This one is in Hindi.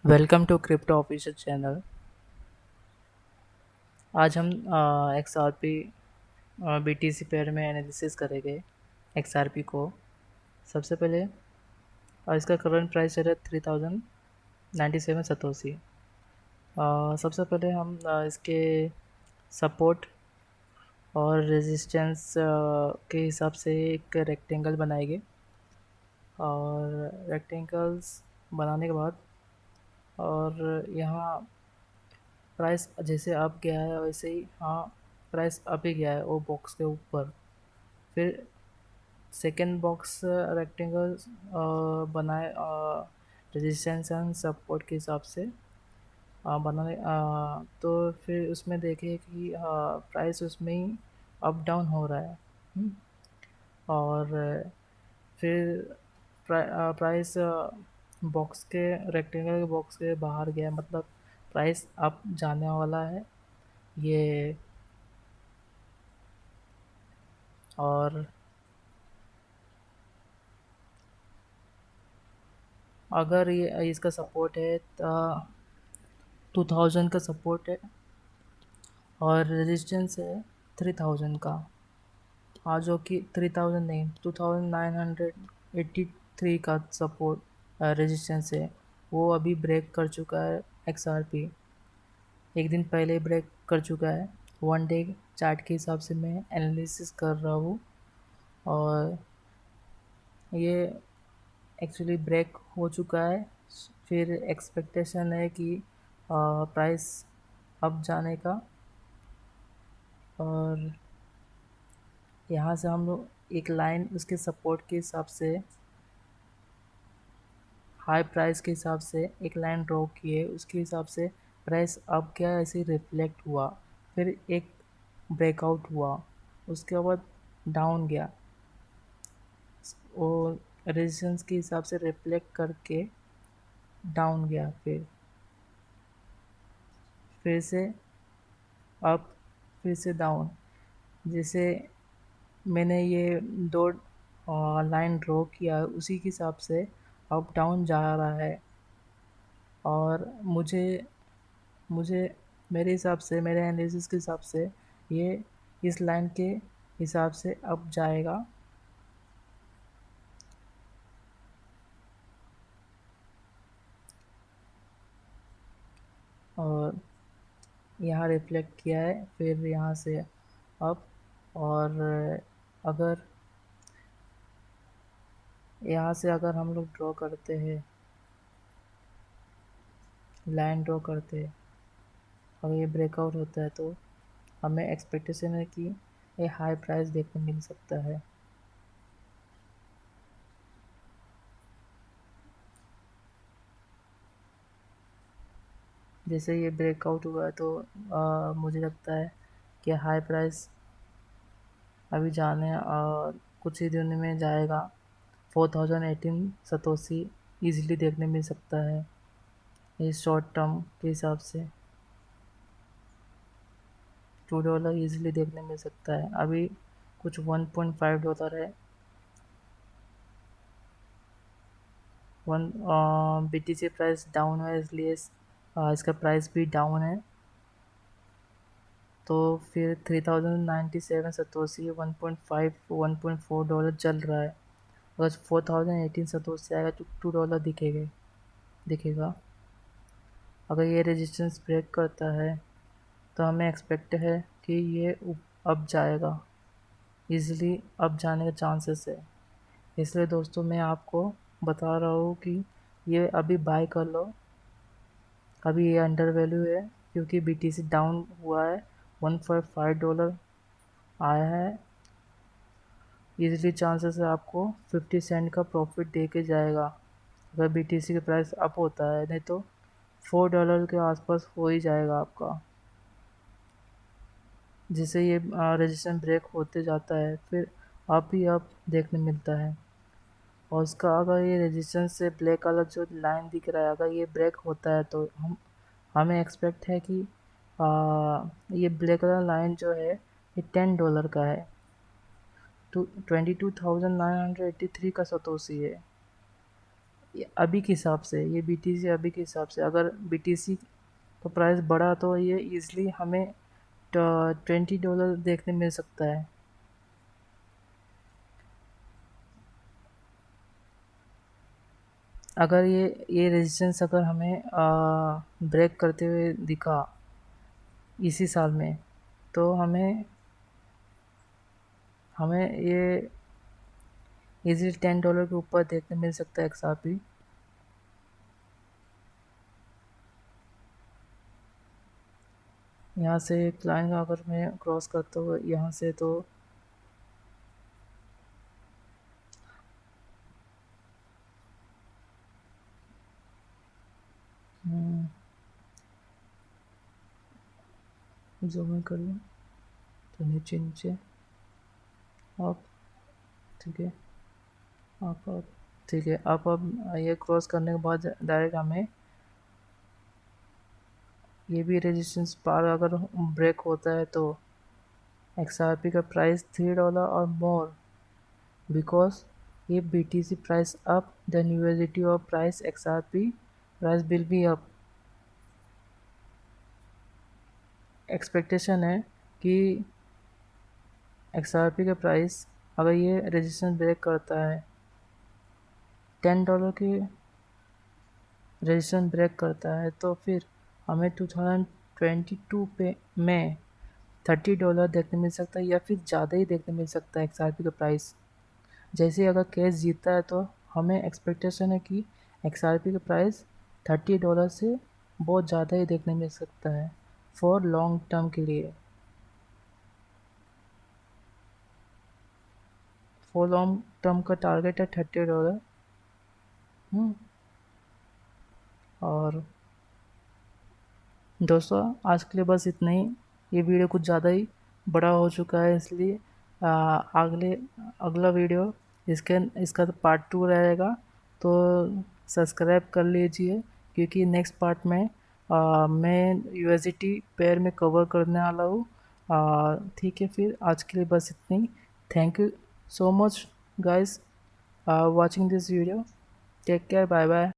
Welcome to crypto official channel. आज हम X R P B T C pair में एनालिसिस करेंगे एक्स आर पी को। सबसे पहले इसका करंट प्राइस है 3097 सतोसी। सबसे पहले हम इसके सपोर्ट और रेजिस्टेंस के हिसाब से एक रेक्टेंगल बनाएंगे और रेक्टेंगल्स बनाने के बाद और यहाँ प्राइस जैसे अप गया है वैसे ही प्राइस अप ही गया है वो बॉक्स के ऊपर। फिर सेकेंड बॉक्स रेक्टेंगल बनाए रेजिस्टेंस एंड सपोर्ट के हिसाब से बनाने तो फिर उसमें देखे कि प्राइस उसमें ही अप डाउन हो रहा है। और फिर प्राइस बॉक्स के रेक्टेंगल के बॉक्स के बाहर गया, मतलब प्राइस अप जाने वाला है ये। और अगर ये इसका सपोर्ट है 2000 का सपोर्ट है और रेजिस्टेंस है 3000 का। जो कि 3000 नहीं, 2983 का सपोर्ट रेजिस्टेंस है। वो अभी ब्रेक कर चुका है XRP, एक दिन पहले ब्रेक कर चुका है। वन डे चार्ट के हिसाब से मैं एनालिसिस कर रहा हूँ और ये एक्चुअली ब्रेक हो चुका है। फिर एक्सपेक्टेशन है कि प्राइस अप जाने का। और यहाँ से हम लोग एक लाइन उसके सपोर्ट के हिसाब से, हाई प्राइस के हिसाब से एक लाइन ड्रॉ किए, उसके हिसाब से प्राइस अप क्या ऐसे रिफ्लेक्ट हुआ। फिर एक ब्रेकआउट हुआ, उसके बाद डाउन गया, और रेजिस्टेंस के हिसाब से रिफ्लेक्ट करके डाउन गया। फिर से अप, फिर से डाउन। जैसे मैंने ये दो लाइन ड्रॉ किया उसी के हिसाब से अप डाउन जा रहा है। और मुझे मुझे मेरे हिसाब से, मेरे एनालिसिस के हिसाब से ये इस लाइन के हिसाब से अप जाएगा। और यहाँ रिफ्लेक्ट किया है, फिर यहाँ से अप। और अगर यहाँ से अगर हम लोग ड्रॉ करते हैं, लाइन ड्रॉ करते हैं, अगर ये ब्रेकआउट होता है तो हमें एक्सपेक्टेशन है कि ये हाई प्राइस देखने मिल सकता है। जैसे ये ब्रेकआउट हुआ है तो मुझे लगता है कि हाई प्राइस अभी जाने और कुछ ही दिन में जाएगा। 4018 सतोसी इजीली देखने मिल सकता है ये शॉर्ट टर्म के हिसाब से। $2 इजीली देखने मिल सकता है। अभी कुछ $1.5 है। वन BTC प्राइस डाउन है, इसलिए इसका प्राइस भी डाउन है। तो फिर 3097 सतोसी 1.4 चल रहा है। अगर 4018 सतोसी आएगा तो $2 दिखेगा। अगर ये रेजिस्टेंस ब्रेक करता है तो हमें एक्सपेक्ट है कि ये अप जाएगा, इजीली अप जाने के चांसेस है। इसलिए दोस्तों मैं आपको बता रहा हूँ कि ये अभी बाय कर लो। अभी ये अंडर वैल्यू है क्योंकि BTC डाउन हुआ है, $1.5 आया है। इजीली चांसेस है आपको 50 सेंट का प्रॉफिट दे के जाएगा अगर BTC का प्राइस अप होता है, नहीं तो $4 के आसपास हो ही जाएगा आपका। जिससे ये रेजिस्टेंस ब्रेक होते जाता है, फिर अप ही अप देखने मिलता है। और उसका अगर ये रेजिस्टेंस से ब्लैक वाला जो लाइन दिख रहा है, अगर ये ब्रेक होता है तो हमें एक्सपेक्ट है कि ये ब्लैक वाला लाइन जो है ये $10 का है। 22,983 का सतोसी है। अभी के हिसाब से, ये BTC अभी के हिसाब से, अगर BTC का प्राइस बढ़ा तो ये इजली हमें $20 देखने मिल सकता है। अगर ये रेजिस्टेंस अगर हमें ब्रेक करते हुए दिखा इसी साल में, तो हमें हमें ये इजीली $10 के ऊपर देखने मिल सकता है XRP। यहाँ से क्लाइंट अगर मैं क्रॉस करता हूँ यहाँ से, तो जो मैं करूँ तो नीचे नीचे आप, ठीक है, आप ठीक है। आप अब ये क्रॉस करने के बाद डायरेक्ट हमें ये भी रेजिस्टेंस पार अगर ब्रेक होता है तो XRP का प्राइस $3 और मोर, because if BTC price up then USDT or price XRP price will be up। Expectation है कि XRP का प्राइस अगर ये रेजिस्टेंस ब्रेक करता है, $10 की रेजिस्टेंस ब्रेक करता है, तो फिर हमें 2022 पे में $30 देखने मिल सकता है, या फिर ज़्यादा ही देखने मिल सकता है XRP का प्राइस। जैसे ही अगर कैश जीतता है तो हमें एक्सपेक्टेशन है कि XRP का प्राइस $30 से बहुत ज़्यादा ही देखने मिल सकता है फॉर लॉन्ग टर्म के लिए। फॉर लॉन्ग टर्म का टारगेट है $30। और दोस्तों आज के लिए बस इतना ही। ये वीडियो कुछ ज़्यादा ही बड़ा हो चुका है, इसलिए अगला वीडियो इसका तो पार्ट 2 रहेगा, तो सब्सक्राइब कर लीजिए, क्योंकि नेक्स्ट पार्ट में मैं USDT पेयर में कवर करने वाला हूँ। ठीक है, फिर आज के लिए बस इतना ही। Thank you so much guys watching this video. Take care, bye bye.